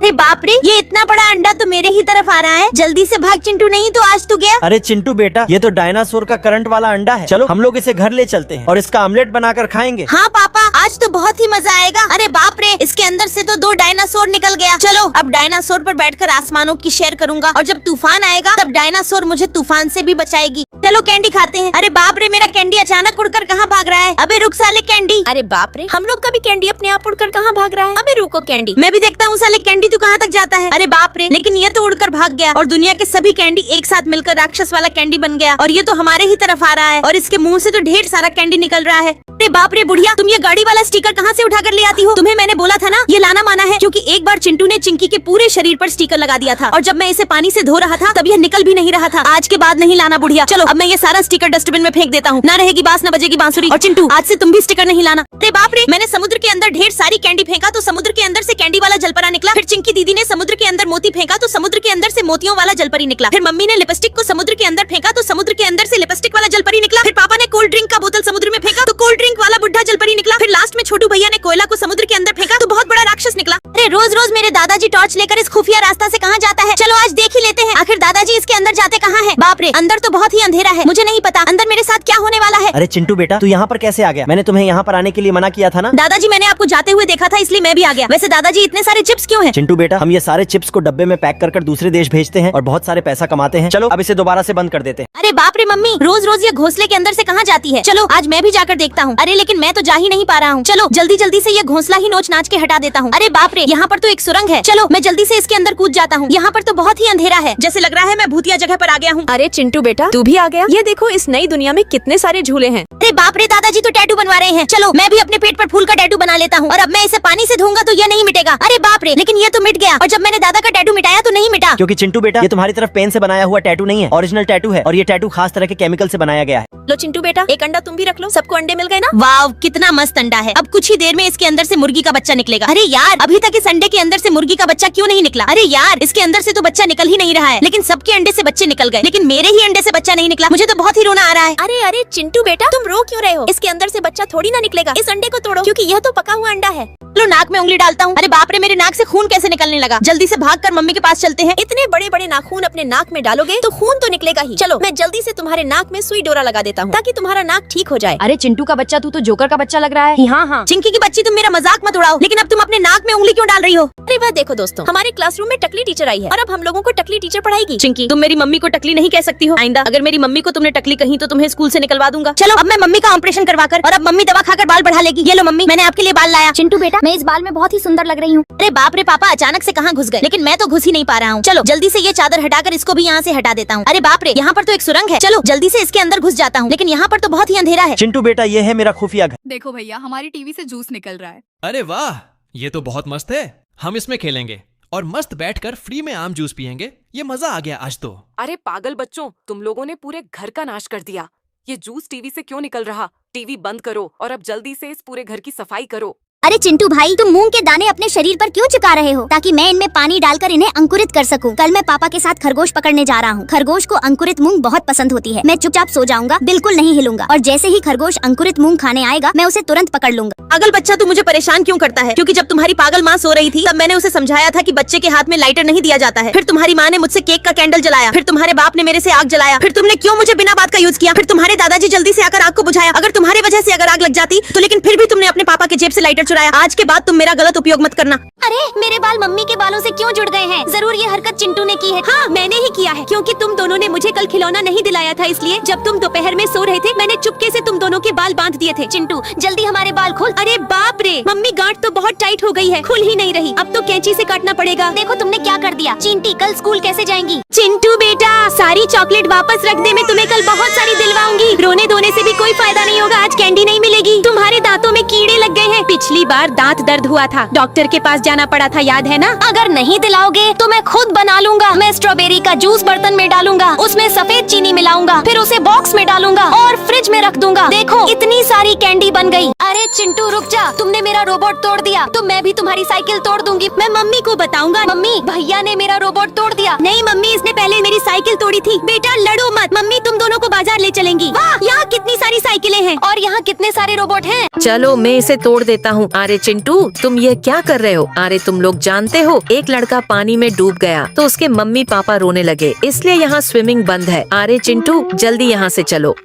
अरे बाप रे, ये इतना बड़ा अंडा तो मेरे ही तरफ आ रहा है। जल्दी से भाग चिंटू, नहीं तो आज तू गया। अरे चिंटू बेटा, ये तो डायनासोर का करंट वाला अंडा है। चलो हम लोग इसे घर ले चलते हैं और इसका ऑमलेट बनाकर खाएंगे। हाँ पापा, आज तो बहुत ही मजा आएगा। अरे बाप रे, इसके अंदर से तो 2 डायनासोर निकल गया। चलो अब डायनासोर पर बैठकर आसमानों की शेयर करूंगा और जब तूफान आएगा तब डायनासोर मुझे तूफान से भी बचाएगी। चलो कैंडी खाते हैं। अरे बाप रे, मेरा कैंडी अचानक उड़कर कहाँ भाग रहा है। अबे रुक साले कैंडी। अरे बाप रे, हम लोग का भी कैंडी अपने आप उड़कर कहाँ भाग रहा है। अबे रुको कैंडी, मैं भी देखता हूँ साले कैंडी तू कहाँ तक जाता है। अरे बाप रे, लेकिन ये तो उड़कर भाग गया और दुनिया के सभी कैंडी एक साथ मिलकर राक्षस वाला कैंडी बन गया और ये तो हमारे ही तरफ आ रहा है और इसके मुंह से तो ढेर सारा कैंडी निकल रहा है। अरे बाप रे बुढ़िया, तुम ये गाड़ी वाला स्टिकर कहाँ से उठा कर ले आती हो? तुम्हें मैंने बोला था ना ये लाना माना है, क्योंकि एक बार चिंटू ने चिंकी के पूरे शरीर पर स्टिकर लगा दिया था और जब मैं इसे पानी से धो रहा था तब यह निकल भी नहीं रहा था। आज के बाद नहीं लाना बुढ़िया। चलो अब मैं ये सारा स्टिकर डस्टबिन में फेंक देता हूँ। ना रहेगी बांस न बजेगी बांसुरी। और चिंटू, आज से तुम भी स्टिकर नहीं लाना। अरे बाप रे, मैंने समुद्र के अंदर ढेर सारी कैंडी फेंका तो समुद्र के अंदर से कैंडी वाला जलपरा निकला। फिर चिंकी दीदी ने समुद्र के अंदर मोती फेंका तो समुद्र के अंदर से मोतियों वाला जलपरी निकला। फिर मम्मी ने लिपस्टिक को समुद्र के अंदर फेंका तो समुद्र के अंदर से लिपस्टिक वाला जलपरी निकला। फिर पापा ने कोल्ड ड्रिंक का बोतल समुद्र में फेंका तो कोल्ड ड्रिंक वाला बुढ़ा जलपरी निकला। फिर लास्ट में छोटू भैया ने कोयला को समुद्र के अंदर फेंका तो बहुत बड़ा राक्षस निकला। अरे रोज रोज मेरे दादाजी टॉर्च लेकर इस खुफिया रास्ता से कहाँ जाता है। चलो आज देख ही लेते हैं आखिर दादाजी इसके अंदर जाते कहाँ हैं। बाप रे, अंदर तो बहुत ही अंधेरा है, मुझे नहीं पता अंदर मेरे साथ क्या होने वाला है। अरे चिंटू बेटा, तू यहाँ पर कैसे आ गया? मैंने तुम्हें यहाँ पर आने के लिए मना किया था ना। दादाजी मैंने आपको जाते हुए देखा था इसलिए मैं भी आ गया। वैसे दादाजी इतने सारे चिप्स क्यों हैं? चिंटू बेटा, हम ये सारे चिप्स को डब्बे में पैक कर दूसरे देश भेजते हैं और बहुत सारे पैसा कमाते हैं। चलो अब इसे दोबारा से बंद कर देते हैं। अरे बाप रे मम्मी, रोज रोज ये घोंसले के अंदर से कहाँ जाती है। चलो आज मैं भी जाकर देखता हूँ। अरे लेकिन मैं तो जा ही नहीं पा रहा हूँ। चलो जल्दी जल्दी से ये घोंसला ही नोच नाच के हटा देता हूँ। अरे बाप रे, यहाँ पर तो एक सुरंग है। चलो मैं जल्दी से इसके अंदर कूद जाता हूँ। यहाँ पर तो बहुत ही अंधेरा है, जैसे लग रहा है मैं भूतिया जगह पर आ गया हूँ। अरे चिंटू बेटा, तू भी आ गया। ये देखो इस नई दुनिया में कितने सारे झूले हैं। अरे बाप रे, दादाजी तो टैटू बनवा रहे हैं। चलो मैं भी अपने पेट पर फूल का टैटू बना लेता हूँ और अब मैं इसे पानी से धोऊंगा तो ये नहीं मिटेगा। अरे बाप रे, लेकिन ये तो मिट गया और जब मैंने दादा का टैटू मिटाया तो नहीं मिटा। क्योंकि चिंटू बेटा, ये तुम्हारी तरफ पेन से बनाया हुआ टैटू नहीं है, ओरिजिनल टैटू है और ये टैटू खास तरह के केमिकल से बनाया गया है। लो चिंटू बेटा, एक अंडा तुम भी रख लो। सबको अंडे मिल गए ना? वाव, कितना मस्त अंडा है। अब कुछ ही देर में इसके अंदर से मुर्गी का बच्चा निकलेगा। अरे यार, अभी तक इस अंडे के अंदर से मुर्गी का बच्चा क्यों नहीं निकला? अरे यार, इसके अंदर से तो बच्चा निकल ही नहीं रहा है, लेकिन सबके अंडे से बच्चे निकल गए, लेकिन मेरे ही अंडे से बच्चा नहीं निकला। मुझे तो बहुत ही रोना आ रहा है। अरे अरे चिंटू बेटा, तुम रो क्यों रहे हो? इसके अंदर से बच्चा थोड़ी ना निकलेगा। इस अंडे को तोड़ो, क्योंकि यह तो पका हुआ अंडा है। लो नाक में उंगली डालता हूँ। अरे बाप रे, मेरे नाक से खून कैसे निकलने लगा? जल्दी से भागकर मम्मी के पास चलते हैं। इतने बड़े बड़े नाखून अपने नाक में डालोगे तो खून तो निकलेगा ही। चलो मैं जल्दी से तुम्हारे नाक में सुई डोरा लगा देता हूँ ताकि तुम्हारा नाक ठीक हो जाए। अरे चिंटू का बच्चा, तू तो जोकर का बच्चा लग रहा है। हाँ हाँ, चिंकी की बच्ची, तुम मेरा मजाक मत उड़ाओ, लेकिन अब तुम अपने नाक में उंगली क्यों डाल रही हो? अरे वह देखो दोस्तों, हमारे क्लासरूम में टकली टीचर आई है और अब हम लोगों को टकली टीचर पढ़ाएगी। चिंकी, तुम मेरी मम्मी को टकली नहीं कह सकती हो। आइंदा अगर मेरी मम्मी को तुमने टकली कही तो तुम्हें स्कूल से निकलवा दूंगा। चलो अब मैं मम्मी का ऑपरेशन करवाकर और अब मम्मी दवा खाकर बाल बढ़ा लेगी। ये लो मम्मी, मैंने आपके लिए बाल लाया। चिंटू बेटा, मैं इस बाल में बहुत ही सुंदर लग रही हूँ। अरे बाप रे पापा, अचानक से कहाँ घुस गए? लेकिन मैं तो घुस ही नहीं पा रहा हूँ। चलो जल्दी से ये चादर हटाकर इसको भी यहाँ से हटा देता हूँ। अरे बाप रे, यहाँ पर तो एक सुरंग है। चलो जल्दी से इसके अंदर घुस जाता हूँ, लेकिन यहाँ पर तो बहुत ही अंधेरा है। चिंटू बेटा, ये है मेरा खुफिया घर। देखो भैया, हमारी टीवी से जूस निकल रहा है। अरे वाह, ये तो बहुत मस्त है। हम इसमें खेलेंगे और मस्त बैठकर फ्री में आम जूस पियेंगे। ये मजा आ गया आज तो। अरे पागल बच्चों, तुम लोगों ने पूरे घर का नाश कर दिया। ये जूस टीवी से क्यों निकल रहा? टीवी बंद करो और अब जल्दी से इस पूरे घर की सफाई करो। अरे चिंटू भाई, तुम मूंग के दाने अपने शरीर पर क्यों चिपका रहे हो? ताकि मैं इनमें पानी डालकर इन्हें अंकुरित कर सकूं। कल मैं पापा के साथ खरगोश पकड़ने जा रहा हूं। खरगोश को अंकुरित मूंग बहुत पसंद होती है। मैं चुपचाप सो जाऊंगा, बिल्कुल नहीं हिलूंगा, और जैसे ही खरगोश अंकुरित मूंग खाने आएगा मैं उसे तुरंत पकड़ लूंगा। पागल बच्चा, तू मुझे परेशान क्यों करता है? क्योंकि जब तुम्हारी पागल माँ सो रही थी तब मैंने उसे समझाया था कि बच्चे के हाथ में लाइटर नहीं दिया जाता है। फिर तुम्हारी माँ ने मुझसे केक का कैंडल जलाया, फिर तुम्हारे बाप ने मेरे से आग जलाया, फिर तुमने क्यों मुझे बिना बात का यूज किया? फिर तुम्हारे दादाजी जल्दी से आकर आग को बुझाया। अगर तुम्हारी वजह से अगर आग लग जाती तो लेकिन फिर भी तुमने अपने पापा के जेब से लाइटर चुराया। आज के बाद तुम मेरा गलत उपयोग मत करना। अरे मेरे बाल मम्मी के बालों से क्यों जुड़ गए हैं? जरूर ये हरकत चिंटू ने की है। हाँ, मैंने ही किया है, क्योंकि तुम दोनों ने मुझे कल खिलौना नहीं दिलाया था, इसलिए जब तुम दोपहर में सो रहे थे मैंने चुपके से तुम दोनों के बाल बांध दिए थे। चिंटू जल्दी हमारे बाल खोल। अरे बाप रे मम्मी, गांठ तो बहुत टाइट हो गई है, खुल ही नहीं रही। अब तो कैंची से काटना पड़ेगा। देखो तुमने क्या कर दिया। चिंटी, कल स्कूल कैसे जाएंगी? चिंटू बेटा, सारी चॉकलेट वापस रख दे, मैं तुम्हें कल बहुत सारी दिलवाऊंगी। रोने धोने से भी कोई फायदा नहीं होगा, आज कैंडी नहीं मिलेगी। तुम्हारे दांतों में कीड़े लग गए हैं। पिछली बार दांत दर्द हुआ था, डॉक्टर के पास जाना पड़ा था, याद है ना? अगर नहीं दिलाओगे तो मैं खुद बना लूंगा। मैं स्ट्रॉबेरी का जूस बर्तन में डालूंगा, उसमें सफेद चीनी मिलाऊंगा, फिर उसे बॉक्स में डालूंगा और फ्रिज में रख दूंगा। देखो इतनी सारी कैंडी बन गई। अरे अरे चिंटू रुक जा, तुमने मेरा रोबोट तोड़ दिया तो मैं भी तुम्हारी साइकिल तोड़ दूंगी। मैं मम्मी को बताऊंगा। मम्मी, भैया ने मेरा रोबोट तोड़ दिया। नहीं मम्मी, इसने पहले मेरी साइकिल तोड़ी थी। बेटा लड़ो मत, मम्मी तुम दोनों को बाजार ले चलेंगी। वाह, यहाँ कितनी सारी साइकिलें हैं और यहाँ कितने सारे रोबोट हैं। चलो मैं इसे तोड़ देता हूँ। अरे चिंटू, तुम ये क्या कर रहे हो? अरे तुम लोग जानते हो, एक लड़का पानी में डूब गया तो उसके मम्मी पापा रोने लगे, इसलिए यहाँ स्विमिंग बंद है। अरे चिंटू, जल्दी यहाँ से चलो।